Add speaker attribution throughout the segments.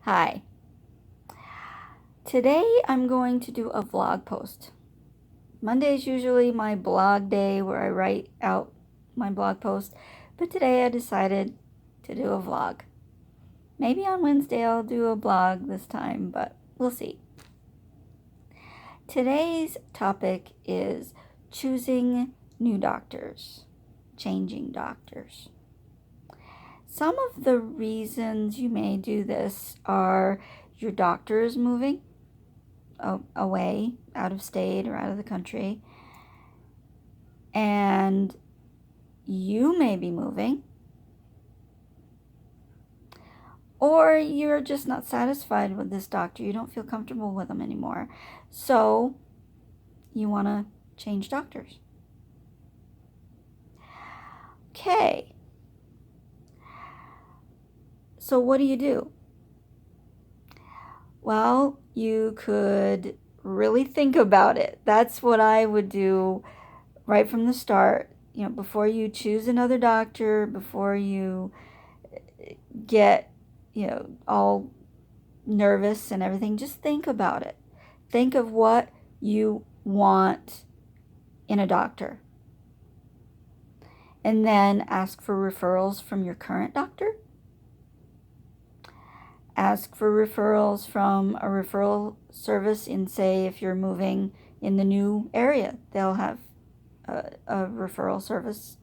Speaker 1: Hi. Today I'm going to do a vlog post. Monday is usually my blog day where I write out my blog post, but today I decided to do a vlog. Maybe on Wednesday I'll do a blog this time, but we'll see. Today's topic is choosing new doctors, changing doctors. Some of the reasons you may do this are your doctor is moving away, out of state or out of the country, and you may be moving, or you're just not satisfied with this doctor. You don't feel comfortable with them anymore, so you want to change doctors. Okay, so what do? Well, you could really think about it. That's what I would do right from the start. Before you choose another doctor, before you get, all nervous and everything, just think about it. Think of what you want in a doctor. And then ask for referrals from your current doctor. Ask for referrals from a referral service in, say, if you're moving in the new area, they'll have a referral service,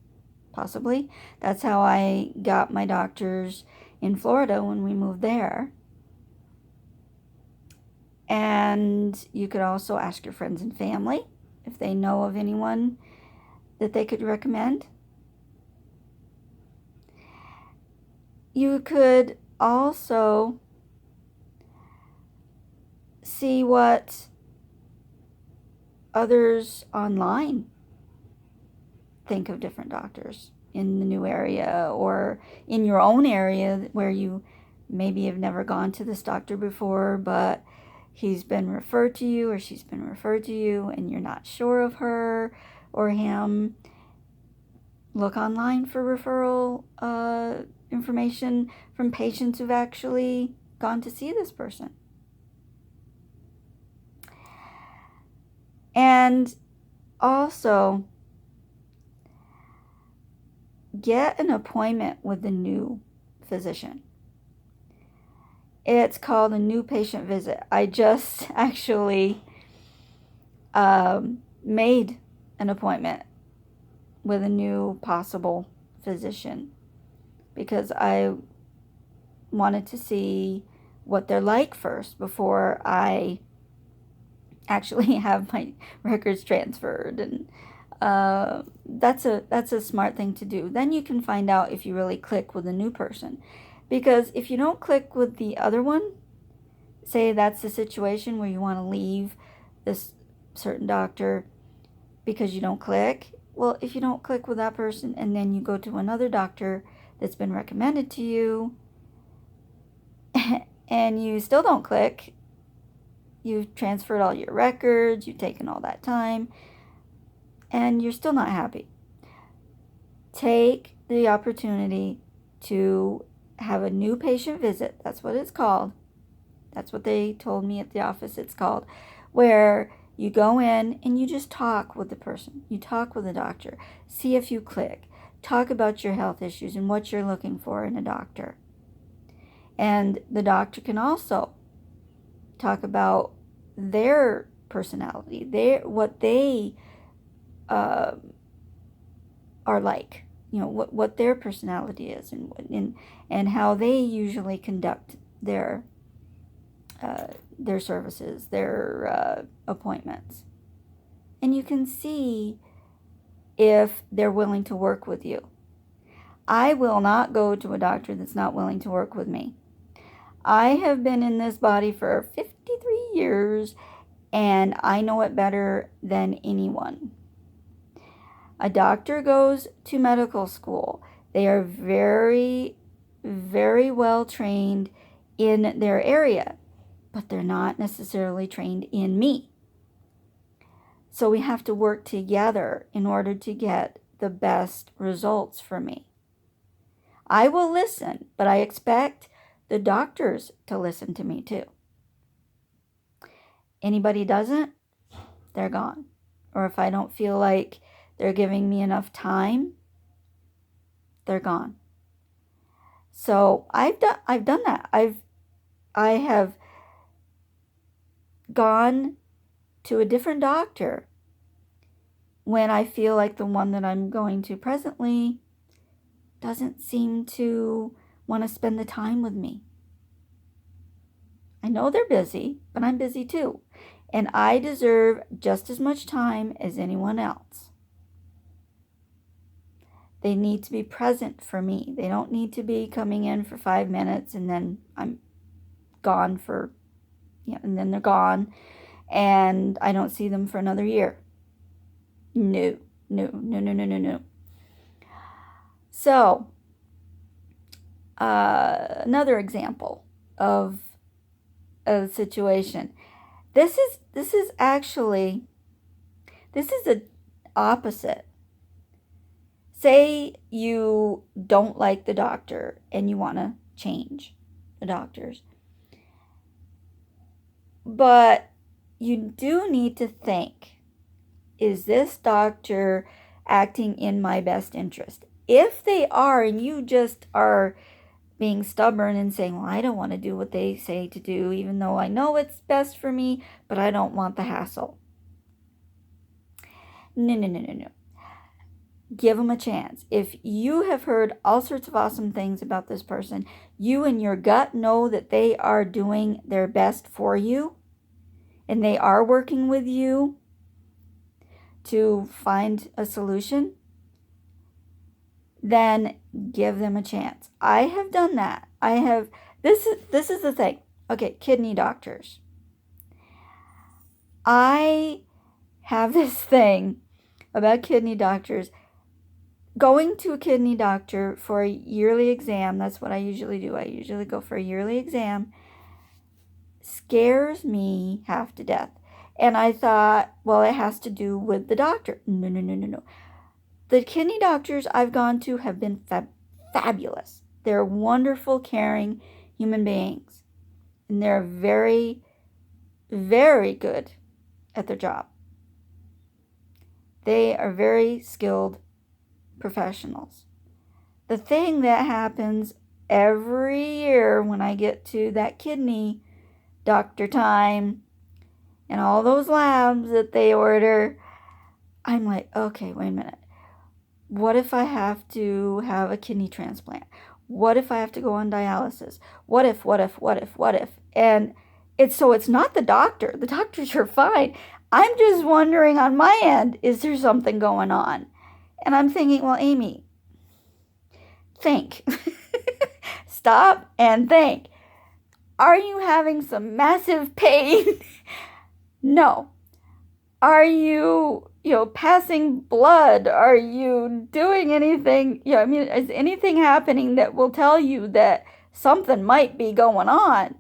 Speaker 1: possibly. That's how I got my doctors in Florida when we moved there. And you could also ask your friends and family if they know of anyone that they could recommend. You could also see what others online think of different doctors in the new area or in your own area where you maybe have never gone to this doctor before, but he's been referred to you or she's been referred to you and you're not sure of her or him. Look online for referral information from patients who've actually gone to see this person. And also, get an appointment with the new physician. It's called a new patient visit. I just actually made an appointment with a new possible physician because I wanted to see what they're like first before I actually have my records transferred, and that's a smart thing to do. Then you can find out if you really click with a new person, because if you don't click with the other one, say that's the situation where you want to leave this certain doctor because you don't click. Well, if you don't click with that person and then you go to another doctor that's been recommended to you and you still don't click, you've transferred all your records, you've taken all that time, and you're still not happy. Take the opportunity to have a new patient visit. That's what it's called. That's what they told me at the office it's called, where you go in and you just talk with the person. You talk with the doctor. See if you click. Talk about your health issues and what you're looking for in a doctor. And the doctor can also talk about their personality, what they are like, what their personality is, and how they usually conduct their services, their appointments. And you can see if they're willing to work with you. I will not go to a doctor that's not willing to work with me. I have been in this body for 53 years, and I know it better than anyone. A doctor goes to medical school. They are very, very well trained in their area, but they're not necessarily trained in me. So we have to work together in order to get the best results for me. I will listen, but I expect the doctors to listen to me too. Anybody doesn't, they're gone. Or if I don't feel like they're giving me enough time, they're gone. So I've done that. I have gone to a different doctor when I feel like the one that I'm going to presently doesn't seem to want to spend the time with me. I know they're busy, but I'm busy too. And I deserve just as much time as anyone else. They need to be present for me. They don't need to be coming in for 5 minutes and then I'm gone for, and then they're gone and I don't see them for another year. No. So, another example of a situation. This is the opposite. Say you don't like the doctor and you want to change the doctors. But you do need to think, is this doctor acting in my best interest? If they are, and you just are being stubborn and saying, well, I don't want to do what they say to do, even though I know it's best for me, but I don't want the hassle. No. Give them a chance. If you have heard all sorts of awesome things about this person, you in your gut know that they are doing their best for you, and they are working with you to find a solution, then give them a chance. I have done that. This is the thing. Okay, kidney doctors. I have this thing about kidney doctors. Going to a kidney doctor for a yearly exam, that's what I usually do. I usually go for a yearly exam. Scares me half to death. And I thought, well, it has to do with the doctor. No. The kidney doctors I've gone to have been fabulous. They're wonderful, caring human beings. And they're very, very good at their job. They are very skilled professionals. The thing that happens every year when I get to that kidney doctor time and all those labs that they order, I'm like, okay, wait a minute. What if I have to have a kidney transplant? What if I have to go on dialysis? What if? And it's not the doctor. The doctors are fine. I'm just wondering on my end, is there something going on? And I'm thinking, well, Amy, think. Stop and think. Are you having some massive pain? No. Are you, passing blood? Are you doing anything? Is anything happening that will tell you that something might be going on?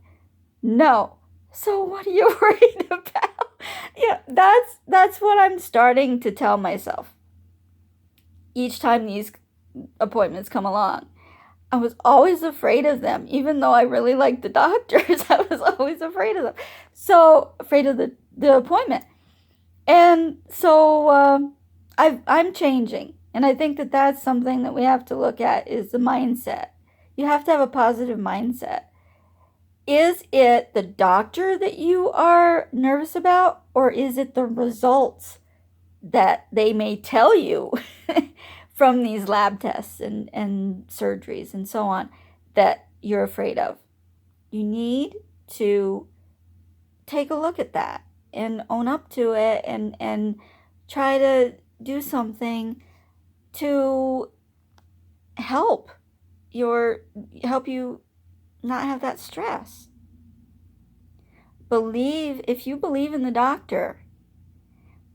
Speaker 1: No. So what are you worried about? That's what I'm starting to tell myself each time these appointments come along. I was always afraid of them, even though I really liked the doctors. I was always afraid of them. So afraid of the appointment. And so I'm changing. And I think that that's something that we have to look at is the mindset. You have to have a positive mindset. Is it the doctor that you are nervous about, or is it the results that they may tell you from these lab tests and surgeries and so on that you're afraid of? You need to take a look at that and own up to it and try to do something to help you not have that stress. If you believe in the doctor,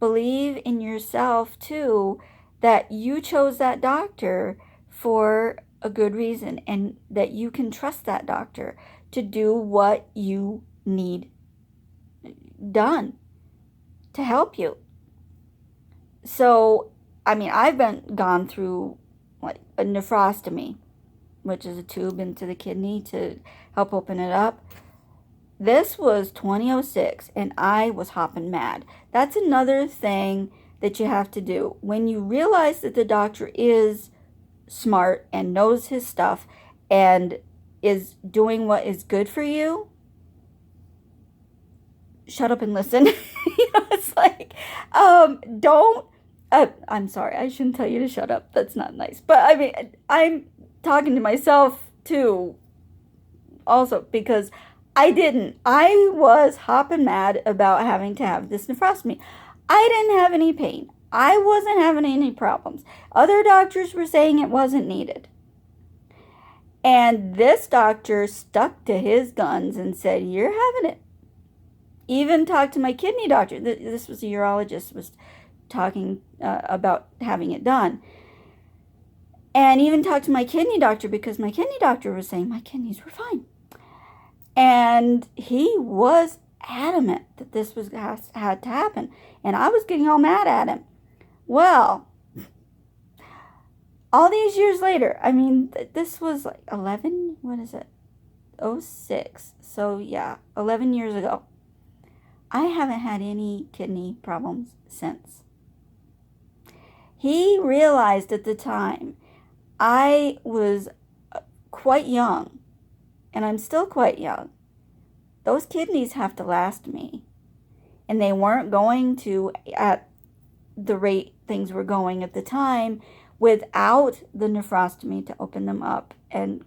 Speaker 1: believe in yourself too, that you chose that doctor for a good reason and that you can trust that doctor to do what you need done to help you. So, I've gone through like a nephrostomy which is a tube into the kidney to help open it up. This was 2006, and I was hopping mad. That's another thing that you have to do. When you realize that the doctor is smart and knows his stuff and is doing what is good for you, shut up and listen. It's like, don't, I'm sorry, I shouldn't tell you to shut up. That's not nice. But I mean, I'm talking to myself too, also, because I was hopping mad about having to have this nephrostomy. I didn't have any pain. I wasn't having any problems. Other doctors were saying it wasn't needed. And this doctor stuck to his guns and said, you're having it. Even talked to my kidney doctor. This was a urologist, was talking about having it done. And even talked to my kidney doctor, because my kidney doctor was saying my kidneys were fine. And he was adamant that this had to happen. And I was getting all mad at him. Well, all these years later, I mean, this was like 11, what is it? 06. So yeah, 11 years ago. I haven't had any kidney problems since. He realized at the time I was quite young, and I'm still quite young. Those kidneys have to last me. And they weren't going to, at the rate things were going at the time, without the nephrostomy to open them up and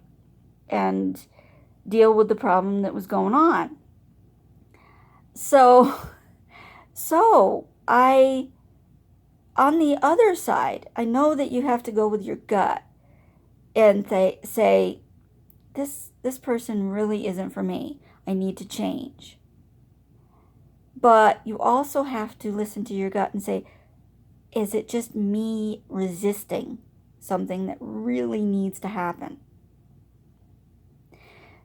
Speaker 1: deal with the problem that was going on. So I, on the other side, I know that you have to go with your gut and say, this person really isn't for me. I need to change. But you also have to listen to your gut and say, is it just me resisting something that really needs to happen?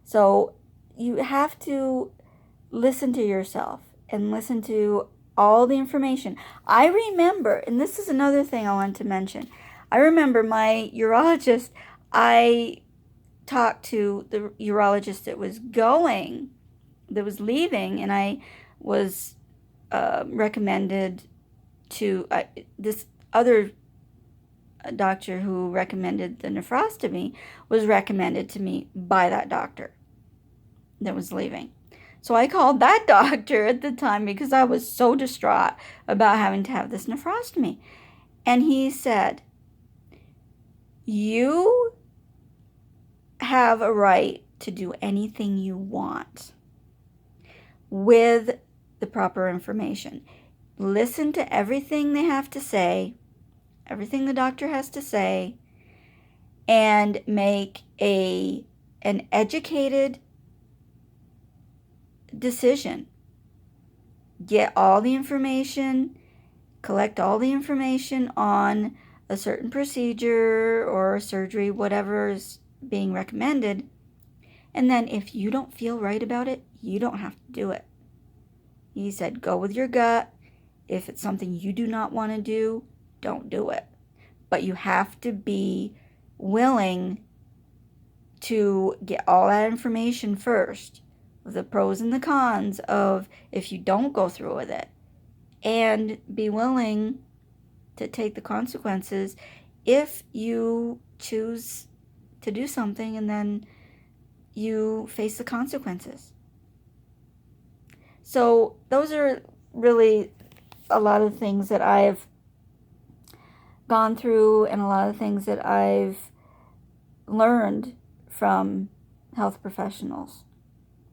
Speaker 1: So you have to listen to yourself and listen to all the information. I remember, and this is another thing I wanted to mention. I remember my urologist, I talked to the urologist that was leaving, and I was recommended to this other doctor who recommended the nephrostomy was recommended to me by that doctor that was leaving. So I called that doctor at the time because I was so distraught about having to have this nephrostomy. And he said, you have a right to do anything you want with the proper information. Listen to everything they have to say, everything the doctor has to say, and make an educated decision. Get all the information, collect all the information on a certain procedure or surgery, whatever is being recommended. And then if you don't feel right about it, you don't have to do it. He said, go with your gut. If it's something you do not want to do, don't do it. But you have to be willing to get all that information first, the pros and the cons of if you don't go through with it, and be willing to take the consequences if you choose to do something and then you face the consequences. So those are really a lot of things that I've gone through and a lot of things that I've learned from health professionals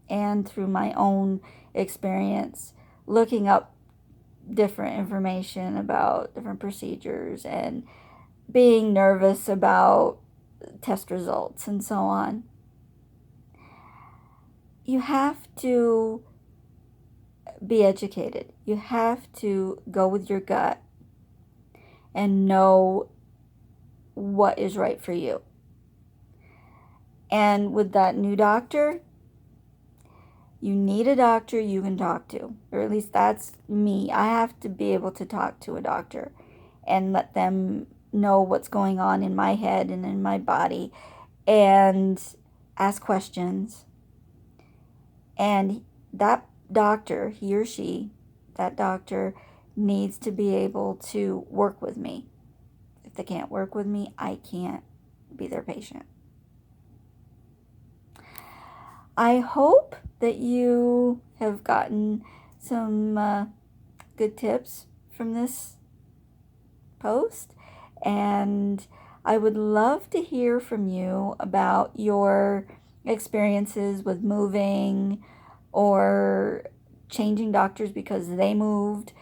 Speaker 1: and through my own experience looking up different information about different procedures and being nervous about test results and so on. You have to be educated. You have to go with your gut and know what is right for you. And with that new doctor, you need a doctor you can talk to, or at least that's me. I have to be able to talk to a doctor and let them know what's going on in my head and in my body and ask questions. And that doctor, he or she, that doctor needs to be able to work with me. If they can't work with me, I can't be their patient. I hope that you have gotten some good tips from this post, and I would love to hear from you about your experiences with moving or changing doctors because they moved,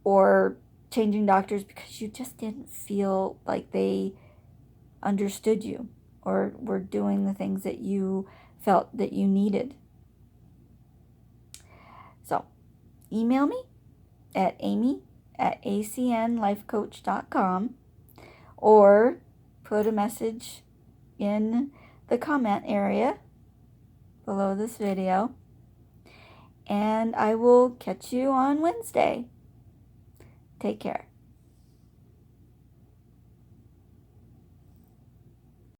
Speaker 1: or changing doctors because you just didn't feel like they understood you or were doing the things that you felt that you needed. So, email me at amy@acnlifecoach.com, or put a message in the comment area below this video, and I will catch you on Wednesday. Take care.